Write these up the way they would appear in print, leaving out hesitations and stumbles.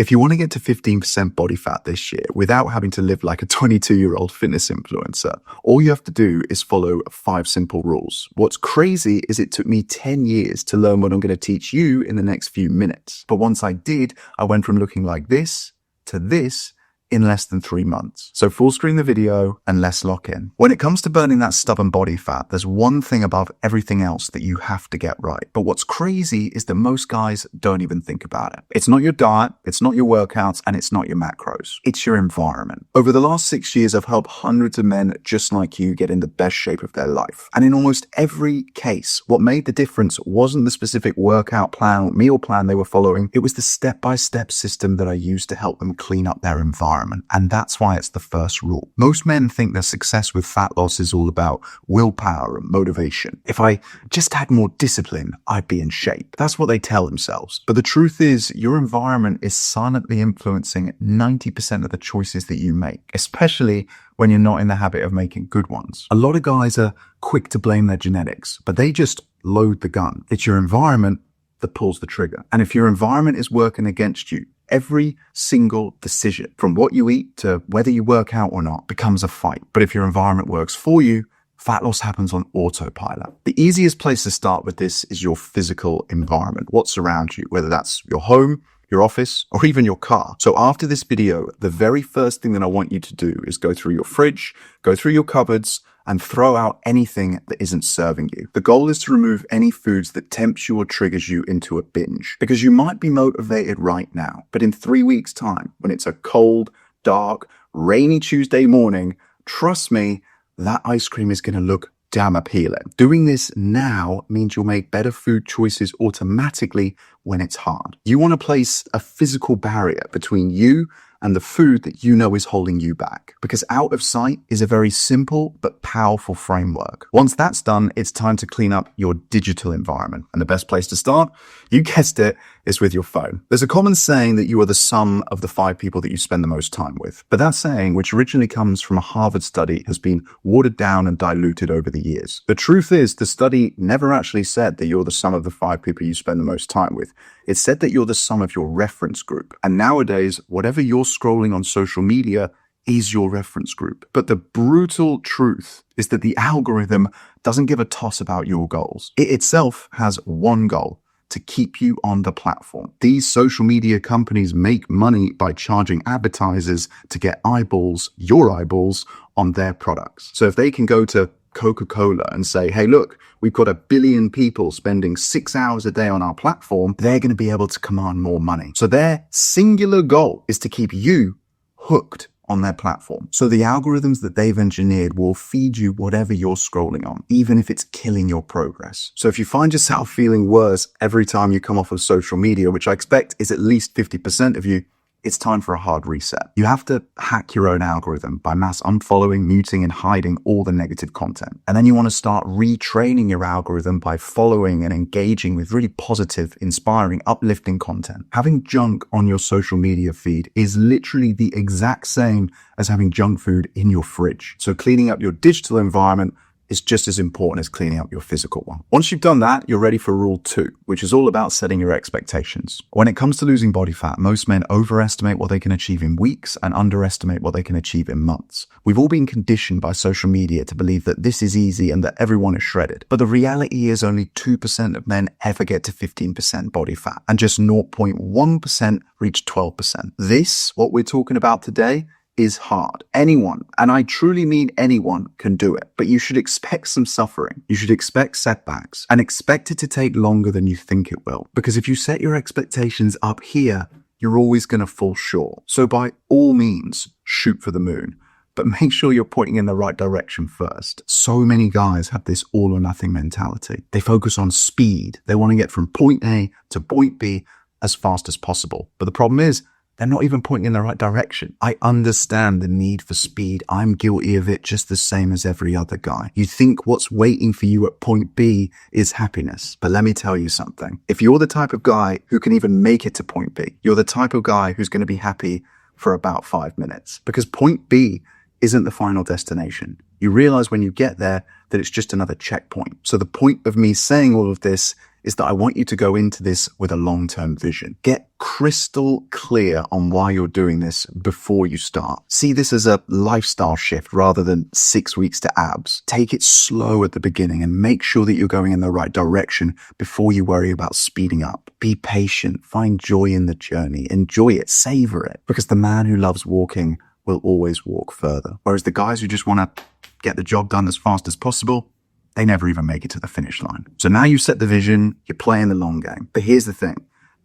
If you want to get to 15% body fat this year without having to live like a 22-year-old fitness influencer, all you have to do is follow 5 simple rules. What's crazy is it took me 10 years to learn what I'm going to teach you in the next few minutes. But once I did, I went from looking like this to this in less than 3 months. So full screen the video and let's lock in. When it comes to burning that stubborn body fat, there's one thing above everything else that you have to get right. But what's crazy is that most guys don't even think about it. It's not your diet, it's not your workouts, and it's not your macros. It's your environment. Over the last 6 years, I've helped hundreds of men just like you get in the best shape of their life. And in almost every case, what made the difference wasn't the specific workout plan or meal plan they were following. It was the step-by-step system that I used to help them clean up their environment. And that's why it's the first rule. Most men think their success with fat loss is all about willpower and motivation. If I just had more discipline, I'd be in shape. That's what they tell themselves. But the truth is, your environment is silently influencing 90% of the choices that you make, especially when you're not in the habit of making good ones. A lot of guys are quick to blame their genetics, but they just load the gun. It's your environment that pulls the trigger. And if your environment is working against you, every single decision, from what you eat to whether you work out or not, becomes a fight. But if your environment works for you, fat loss happens on autopilot. The easiest place to start with this is your physical environment, what's around you, whether that's your home, your office, or even your car. So after this video, the very first thing that I want you to do is go through your fridge, go through your cupboards, and throw out anything that isn't serving you. The goal is to remove any foods that tempts you or triggers you into a binge, because you might be motivated right now, but in 3 weeks' time, when it's a cold, dark, rainy Tuesday morning, trust me, that ice cream is going to look damn appealing. Doing this now means you'll make better food choices automatically when it's hard. You want to place a physical barrier between you and the food that you know is holding you back. Because out of sight is a very simple but powerful framework. Once that's done, it's time to clean up your digital environment. And the best place to start, you guessed it, is with your phone. There's a common saying that you are the sum of the 5 people that you spend the most time with. But that saying, which originally comes from a Harvard study, has been watered down and diluted over the years. The truth is, the study never actually said that you're the sum of the 5 people you spend the most time with. It said that you're the sum of your reference group. And nowadays, whatever you're scrolling on social media is your reference group. But the brutal truth is that the algorithm doesn't give a toss about your goals. It itself has one goal: to keep you on the platform. These social media companies make money by charging advertisers to get eyeballs, your eyeballs, on their products. So if they can go to Coca-Cola and say, hey, look, we've got 1 billion people spending 6 hours a day on our platform, they're going to be able to command more money. So their singular goal is to keep you hooked on their platform. So the algorithms that they've engineered will feed you whatever you're scrolling on, even if it's killing your progress. So if you find yourself feeling worse every time you come off of social media, which I expect is at least 50% of you, it's time for a hard reset. You have to hack your own algorithm by mass unfollowing, muting, and hiding all the negative content. And then you want to start retraining your algorithm by following and engaging with really positive, inspiring, uplifting content. Having junk on your social media feed is literally the exact same as having junk food in your fridge. So cleaning up your digital environment is just as important as cleaning up your physical one. Once you've done that, you're ready for rule 2, which is all about setting your expectations. When it comes to losing body fat, most men overestimate what they can achieve in weeks and underestimate what they can achieve in months. We've all been conditioned by social media to believe that this is easy and that everyone is shredded. But the reality is only 2% of men ever get to 15% body fat, and just 0.1% reach 12%. This, what we're talking about today, is hard. Anyone, and I truly mean anyone, can do it. But you should expect some suffering. You should expect setbacks and expect it to take longer than you think it will. Because if you set your expectations up here, you're always going to fall short. So by all means, shoot for the moon. But make sure you're pointing in the right direction first. So many guys have this all or nothing mentality. They focus on speed. They want to get from point A to point B as fast as possible. But the problem is, they're not even pointing in the right direction. I understand the need for speed. I'm guilty of it just the same as every other guy. You think what's waiting for you at point B is happiness. But let me tell you something. If you're the type of guy who can even make it to point B, you're the type of guy who's going to be happy for about 5 minutes. Because point B isn't the final destination. You realize when you get there that it's just another checkpoint. So the point of me saying all of this is that I want you to go into this with a long-term vision. Get crystal clear on why you're doing this before you start. See this as a lifestyle shift rather than 6 weeks to abs. Take it slow at the beginning and make sure that you're going in the right direction before you worry about speeding up. Be patient, find joy in the journey, enjoy it, savor it, because the man who loves walking will always walk further. Whereas the guys who just want to get the job done as fast as possible, they never even make it to the finish line. So now you've set the vision, you're playing the long game. But here's the thing.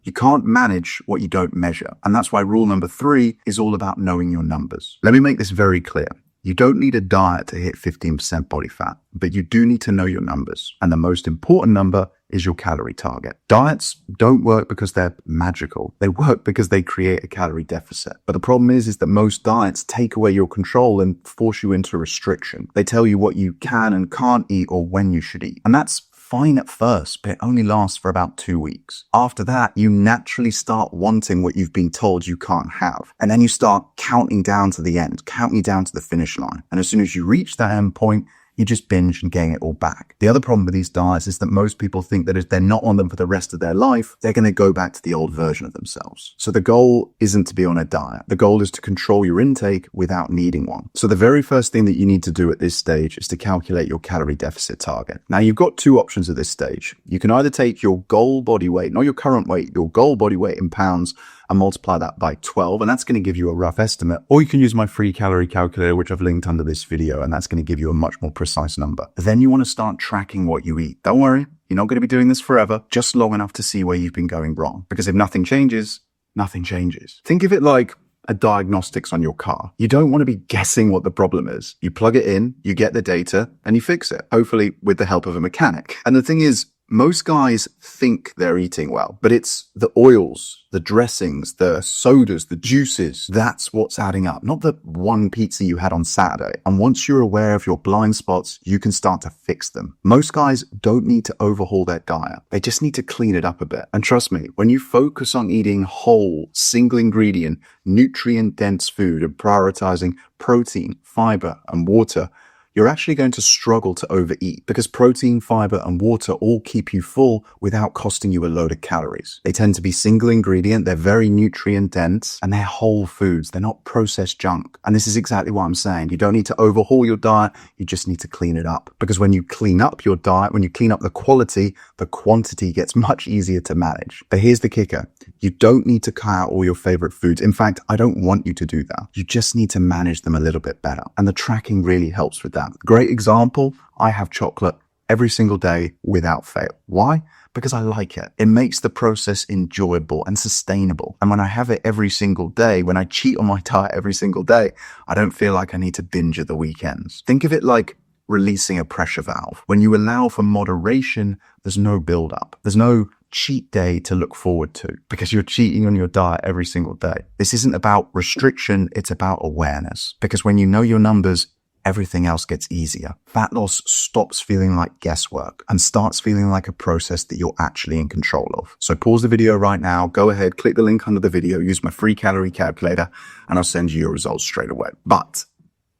You can't manage what you don't measure. And that's why rule number 3 is all about knowing your numbers. Let me make this very clear. You don't need a diet to hit 15% body fat, but you do need to know your numbers. And the most important number is your calorie target. Diets don't work because they're magical. They work because they create a calorie deficit. But the problem is that most diets take away your control and force you into restriction. They tell you what you can and can't eat or when you should eat. And that's fine at first, but it only lasts for about 2 weeks. After that, you naturally start wanting what you've been told you can't have. And then you start counting down to the end, counting down to the finish line. And as soon as you reach that end point, you just binge and gain it all back. The other problem with these diets is that most people think that if they're not on them for the rest of their life, they're going to go back to the old version of themselves. So the goal isn't to be on a diet. The goal is to control your intake without needing one. So the very first thing that you need to do at this stage is to calculate your calorie deficit target. Now you've got 2 options at this stage. You can either take your goal body weight, not your current weight, your goal body weight in pounds, and multiply that by 12, and that's going to give you a rough estimate. Or you can use my free calorie calculator, which I've linked under this video, and that's going to give you a much more precise number. Then you want to start tracking what you eat. Don't worry, you're not going to be doing this forever, just long enough to see where you've been going wrong. Because if nothing changes, nothing changes. Think of it like a diagnostics on your car. You don't want to be guessing what the problem is. You plug it in, you get the data, and you fix it, hopefully with the help of a mechanic. And the thing is, most guys think they're eating well, but it's the oils, the dressings, the sodas, the juices. That's what's adding up, not the one pizza you had on Saturday. And once you're aware of your blind spots, you can start to fix them. Most guys don't need to overhaul their diet. They just need to clean it up a bit. And trust me, when you focus on eating whole, single ingredient, nutrient-dense food and prioritizing protein, fiber, and water, you're actually going to struggle to overeat because protein, fiber, and water all keep you full without costing you a load of calories. They tend to be single ingredient, they're very nutrient dense, and they're whole foods. They're not processed junk. And this is exactly what I'm saying. You don't need to overhaul your diet, you just need to clean it up. Because when you clean up your diet, when you clean up the quality, the quantity gets much easier to manage. But here's the kicker. You don't need to cut out all your favorite foods. In fact, I don't want you to do that. You just need to manage them a little bit better. And the tracking really helps with that. Great example, I have chocolate every single day without fail. Why? Because I like it. It makes the process enjoyable and sustainable. And when I have it every single day, when I cheat on my diet every single day, I don't feel like I need to binge at the weekends. Think of it like releasing a pressure valve. When you allow for moderation, there's no build-up. There's no cheat day to look forward to because you're cheating on your diet every single day. This isn't about restriction, it's about awareness. Because when you know your numbers, everything else gets easier. Fat loss stops feeling like guesswork and starts feeling like a process that you're actually in control of. So pause the video right now, go ahead, click the link under the video, use my free calorie calculator, and I'll send you your results straight away. But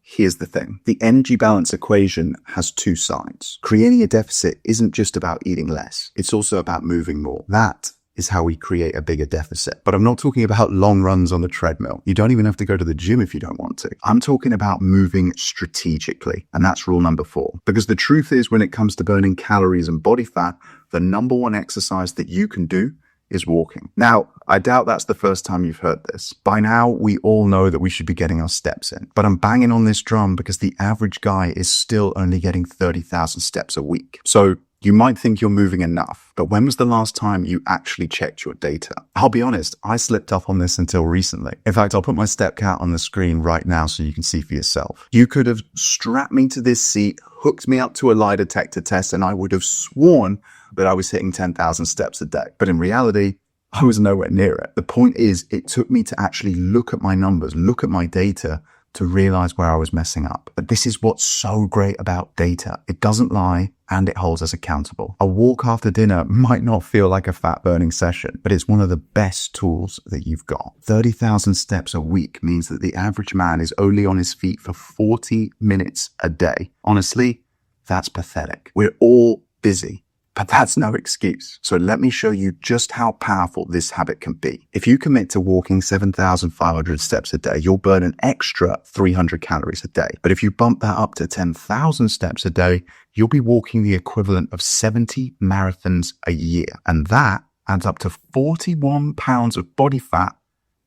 here's the thing. The energy balance equation has 2 sides. Creating a deficit isn't just about eating less. It's also about moving more. That is how we create a bigger deficit. But I'm not talking about long runs on the treadmill. You don't even have to go to the gym if you don't want to. I'm talking about moving strategically. And that's rule number 4. Because the truth is, when it comes to burning calories and body fat, the number 1 exercise that you can do is walking. Now, I doubt that's the first time you've heard this. By now, we all know that we should be getting our steps in. But I'm banging on this drum because the average guy is still only getting 30,000 steps a week. So you might think you're moving enough, but when was the last time you actually checked your data? I'll be honest, I slipped up on this until recently. In fact, I'll put my step count on the screen right now so you can see for yourself. You could have strapped me to this seat, hooked me up to a lie detector test, and I would have sworn that I was hitting 10,000 steps a day. But in reality, I was nowhere near it. The point is, it took me to actually look at my numbers, look at my data, to realize where I was messing up. But this is what's so great about data. It doesn't lie and it holds us accountable. A walk after dinner might not feel like a fat burning session, but it's one of the best tools that you've got. 30,000 steps a week means that the average man is only on his feet for 40 minutes a day. Honestly, that's pathetic. We're all busy. But that's no excuse. So let me show you just how powerful this habit can be. If you commit to walking 7,500 steps a day, you'll burn an extra 300 calories a day. But if you bump that up to 10,000 steps a day, you'll be walking the equivalent of 70 marathons a year. And that adds up to 41 pounds of body fat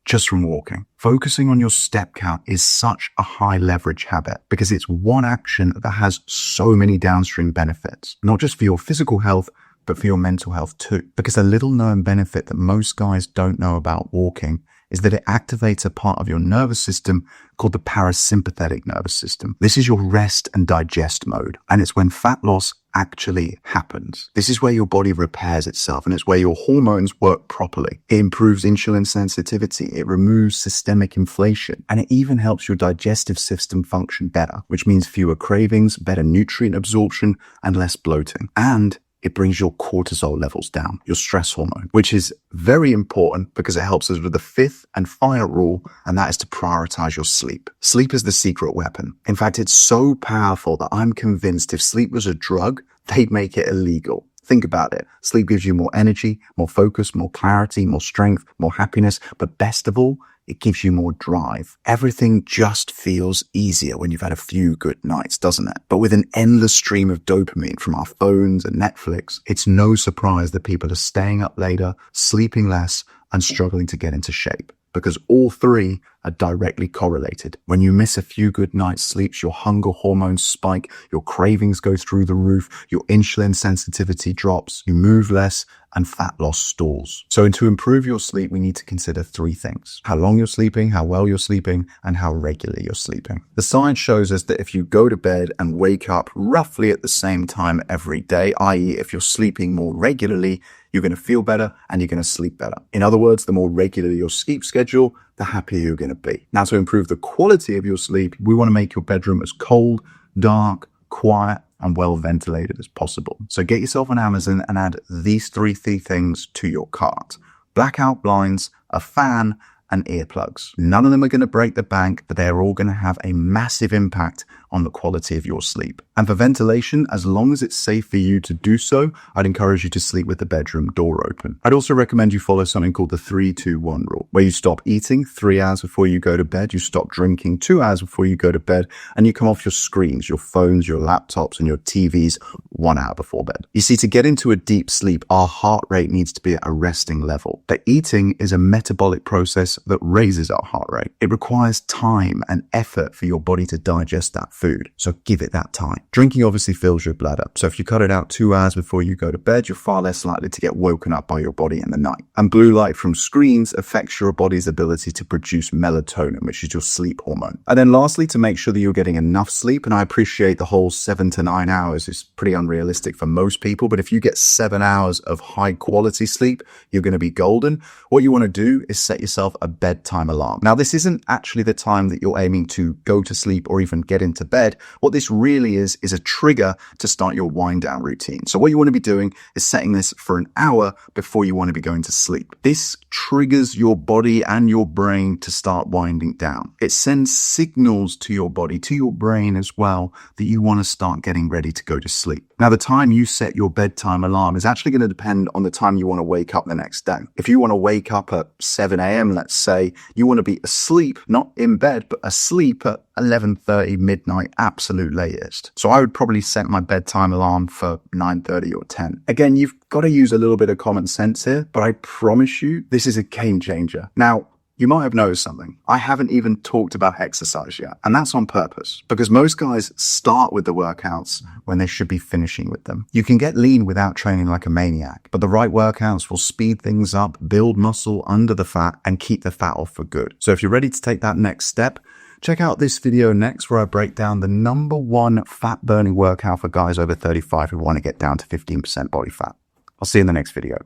just from walking. Focusing on your step count is such a high leverage habit because it's one action that has so many downstream benefits, not just for your physical health, but for your mental health too. Because a little known benefit that most guys don't know about walking is that it activates a part of your nervous system called the parasympathetic nervous system. This is your rest and digest mode, and it's when fat loss actually happens. This is where your body repairs itself, and it's where your hormones work properly. It improves insulin sensitivity, it removes systemic inflation, and it even helps your digestive system function better, which means fewer cravings, better nutrient absorption, and less bloating. And it brings your cortisol levels down, your stress hormone, which is very important because it helps us with the fifth and final rule, and that is to prioritize your sleep. Sleep is the secret weapon. In fact, it's so powerful that I'm convinced if sleep was a drug, they'd make it illegal. Think about it. Sleep gives you more energy, more focus, more clarity, more strength, more happiness, but best of all, it gives you more drive. Everything just feels easier when you've had a few good nights, doesn't it? But with an endless stream of dopamine from our phones and Netflix, it's no surprise that people are staying up later, sleeping less, and struggling to get into shape. Because all three are directly correlated. When you miss a few good nights' sleep, your hunger hormones spike, your cravings go through the roof, your insulin sensitivity drops, you move less, and fat loss stalls. So to improve your sleep, we need to consider three things: how long you're sleeping, how well you're sleeping, and how regularly you're sleeping. The science shows us that if you go to bed and wake up roughly at the same time every day, i.e. if you're sleeping more regularly, you're going to feel better and you're going to sleep better. In other words, the more regular your sleep schedule, the happier you're going to be. Now, to improve the quality of your sleep, we want to make your bedroom as cold, dark, quiet, and well ventilated as possible. So get yourself on Amazon and add these three things to your cart: blackout blinds, a fan, and earplugs. None of them are going to break the bank, but they're all going to have a massive impact on the quality of your sleep. And for ventilation, as long as it's safe for you to do so, I'd encourage you to sleep with the bedroom door open. I'd also recommend you follow something called the 3-2-1 rule, where you stop eating 3 hours before you go to bed, you stop drinking 2 hours before you go to bed, and you come off your screens, your phones, your laptops, and your TVs 1 hour before bed. You see, to get into a deep sleep, our heart rate needs to be at a resting level. But eating is a metabolic process that raises our heart rate. It requires time and effort for your body to digest that food. So give it that time. Drinking obviously fills your bladder. So if you cut it out 2 hours before you go to bed, you're far less likely to get woken up by your body in the night. And blue light from screens affects your body's ability to produce melatonin, which is your sleep hormone. And then lastly, to make sure that you're getting enough sleep, and I appreciate the whole 7 to 9 hours is pretty unrealistic for most people, but if you get 7 hours of high quality sleep, you're going to be golden. What you want to do is set yourself a bedtime alarm. Now, this isn't actually the time that you're aiming to go to sleep or even get into bed. What this really is a trigger to start your wind down routine. So what you want to be doing is setting this for an hour before you want to be going to sleep. This triggers your body and your brain to start winding down. It sends signals to your body, to your brain as well, that you want to start getting ready to go to sleep. Now, the time you set your bedtime alarm is actually going to depend on the time you want to wake up the next day. If you want to wake up at 7 a.m., let's say, you want to be asleep, not in bed, but asleep at 11:30, midnight, absolute latest. So I would probably set my bedtime alarm for 9:30 or 10. Again, you've got to use a little bit of common sense here, but I promise you, this is a game changer. Now, you might have noticed something. I haven't even talked about exercise yet, and that's on purpose because most guys start with the workouts when they should be finishing with them. You can get lean without training like a maniac, but the right workouts will speed things up, build muscle under the fat, and keep the fat off for good. So if you're ready to take that next step, check out this video next where I break down the #1 fat burning workout for guys over 35 who want to get down to 15% body fat. I'll see you in the next video.